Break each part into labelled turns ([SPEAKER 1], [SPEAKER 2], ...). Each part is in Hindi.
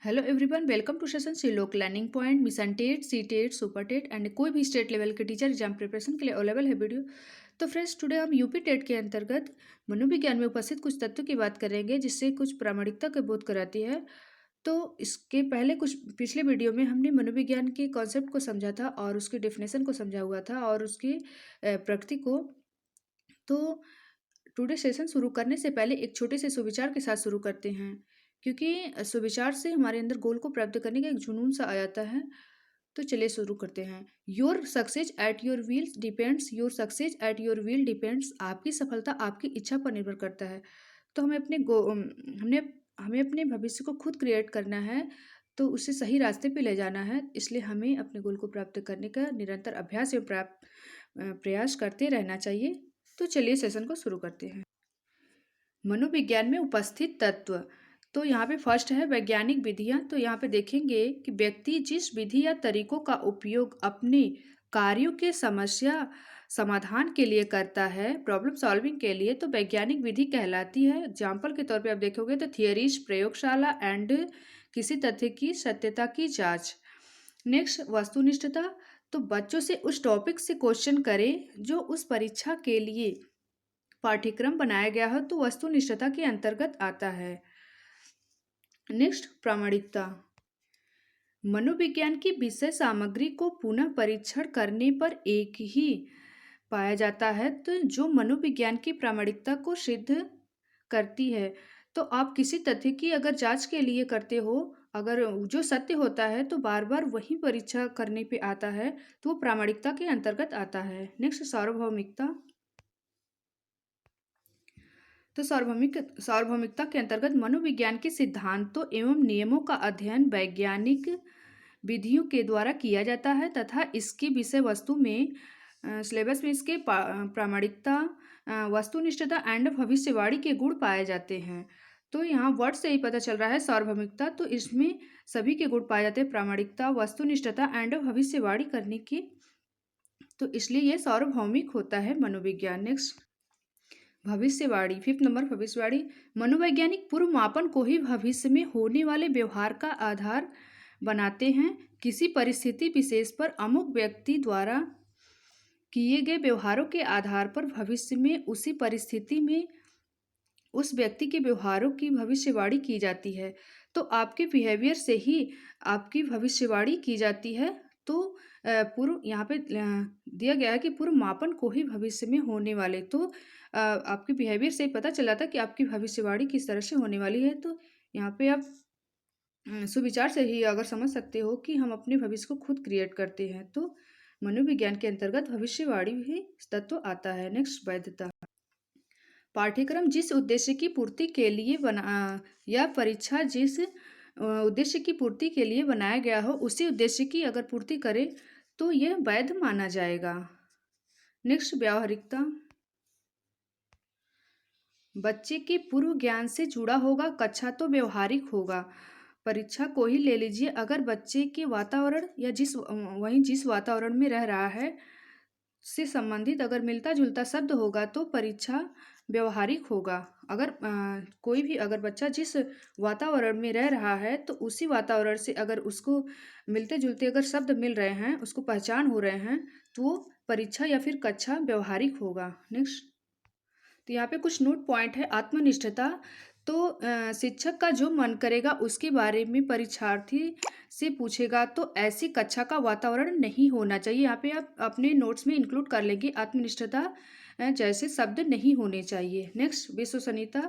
[SPEAKER 1] Hello everyone, welcome to session Shrilok learning point. Mission TET, C TET, super TET and कोई भी स्टेट लेवल के टीचर एग्जाम प्रिपरेशन के लिए अवेलेबल है वीडियो। तो फ्रेंड्स, टुडे हम यूपी टेट के अंतर्गत मनोविज्ञान में उपस्थित कुछ तत्वों की बात करेंगे जिससे कुछ प्रामाणिकता का बोध कराती है। तो इसके पहले कुछ पिछले वीडियो में हमने मनोविज्ञान के कॉन्सेप्ट को समझा था और उसकी डेफिनेशन को समझा हुआ था और उसकी प्रकृति को। तो टुडे सेशन शुरू करने से पहले एक छोटे से सुविचार के साथ शुरू करते हैं, क्योंकि सुविचार से हमारे अंदर गोल को प्राप्त करने का एक जुनून सा आ जाता है। तो चलिए शुरू करते हैं। Your success at your wheel depends, your success at your wheel depends. आपकी सफलता आपकी इच्छा पर निर्भर करता है। तो हमें अपने हमने हमें अपने भविष्य को खुद क्रिएट करना है, तो उसे सही रास्ते पे ले जाना है। इसलिए हमें अपने गोल को प्राप्त करने का निरंतर अभ्यास एवं प्रयास करते रहना चाहिए। तो चलिए सेशन को शुरू करते हैं। मनोविज्ञान में उपस्थित तत्व। तो यहाँ पे फर्स्ट है वैज्ञानिक विधियाँ। तो यहाँ पे देखेंगे कि व्यक्ति जिस विधि या तरीकों का उपयोग अपने कार्यों के समस्या समाधान के लिए करता है, प्रॉब्लम सॉल्विंग के लिए, तो वैज्ञानिक विधि कहलाती है। एग्जाम्पल के तौर पे आप देखोगे तो थियरीज, प्रयोगशाला एंड किसी तथ्य की सत्यता की जांच। नेक्स्ट वस्तुनिष्ठता। तो बच्चों से उस टॉपिक से क्वेश्चन करें जो उस परीक्षा के लिए पाठ्यक्रम बनाया गया हो, तो वस्तुनिष्ठता के अंतर्गत आता है। नेक्स्ट प्रामाणिकता। मनोविज्ञान की विषय सामग्री को पुनः परीक्षण करने पर एक ही पाया जाता है, तो जो मनोविज्ञान की प्रामाणिकता को सिद्ध करती है। तो आप किसी तथ्य की अगर जांच के लिए करते हो, अगर जो सत्य होता है तो बार बार वही परीक्षा करने पे आता है, तो वो प्रामाणिकता के अंतर्गत आता है। नेक्स्ट सार्वभौमिकता। तो सार्वभौमिकता के अंतर्गत मनोविज्ञान के सिद्धांतों एवं नियमों का अध्ययन वैज्ञानिक विधियों के द्वारा किया जाता है तथा इसकी विषय वस्तु में सिलेबस में इसके प्रामाणिकता, वस्तुनिष्ठता एंड भविष्यवाणी के गुण पाए जाते हैं। तो यहाँ वर्ड से ही पता चल रहा है सार्वभौमिकता, तो इसमें सभी के गुण पाए जाते हैं, प्रामाणिकता, वस्तुनिष्ठता एंड भविष्यवाणी करने की। तो इसलिए यह सार्वभौमिक होता है मनोविज्ञान। नेक्स्ट भविष्यवाणी, फिफ्थ नंबर भविष्यवाणी। मनोवैज्ञानिक पूर्व मापन को ही भविष्य में होने वाले व्यवहार का आधार बनाते हैं। किसी परिस्थिति विशेष पर अमुक व्यक्ति द्वारा किए गए व्यवहारों के आधार पर भविष्य में उसी परिस्थिति में उस व्यक्ति के व्यवहारों की भविष्यवाणी की जाती है। तो आपके बिहेवियर से ही आपकी भविष्यवाणी की जाती है। तो पूर्व यहाँ पे दिया गया है कि पूर्व मापन को ही भविष्य में होने वाले, तो आपके बिहेवियर से पता चला था कि आपकी भविष्यवाणी किस तरह से होने वाली है। तो यहाँ पे आप सुविचार से ही अगर समझ सकते हो कि हम अपने भविष्य को खुद क्रिएट करते हैं, तो मनोविज्ञान के अंतर्गत भविष्यवाणी भी तत्व आता है। नेक्स्ट वैधता। पाठ्यक्रम जिस उद्देश्य की पूर्ति के लिए बना या परीक्षा जिस उद्देश्य की पूर्ति के लिए बनाया गया हो, उसी उद्देश्य की अगर पूर्ति करे तो यह वैध माना जाएगा। नेक्स्ट व्यावहारिकता। बच्चे के पूर्व ज्ञान से जुड़ा होगा, कक्षा तो व्यवहारिक होगा। परीक्षा को ही ले लीजिए, अगर बच्चे के वातावरण या जिस वातावरण में रह रहा है से संबंधित अगर मिलता जुलता शब्द होगा तो परीक्षा व्यवहारिक होगा। अगर कोई भी अगर बच्चा जिस वातावरण में रह रहा है तो उसी वातावरण से अगर उसको मिलते जुलते अगर शब्द मिल रहे हैं, उसको पहचान हो रहे हैं, तो वो परीक्षा या फिर कक्षा व्यवहारिक होगा। नेक्स्ट, तो यहाँ पे कुछ नोट पॉइंट है। आत्मनिष्ठता। तो शिक्षक का जो मन करेगा उसके बारे में परीक्षार्थी से पूछेगा, तो ऐसी कक्षा का वातावरण नहीं होना चाहिए। यहाँ पे आप अपने नोट्स में इंक्लूड कर लेंगे, आत्मनिष्ठता जैसे शब्द नहीं होने चाहिए। नेक्स्ट विश्वसनीयता।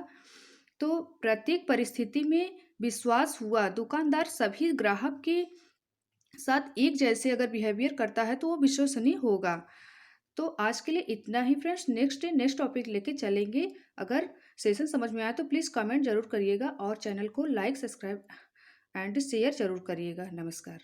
[SPEAKER 1] तो प्रत्येक परिस्थिति में विश्वास हुआ दुकानदार सभी ग्राहक के साथ एक जैसे अगर बिहेवियर करता है तो वो विश्वसनीय होगा। तो आज के लिए इतना ही फ्रेंड्स। नेक्स्ट टॉपिक लेके चलेंगे। अगर सेशन समझ में आया तो प्लीज़ कमेंट जरूर करिएगा और चैनल को लाइक, सब्सक्राइब एंड शेयर जरूर करिएगा। नमस्कार।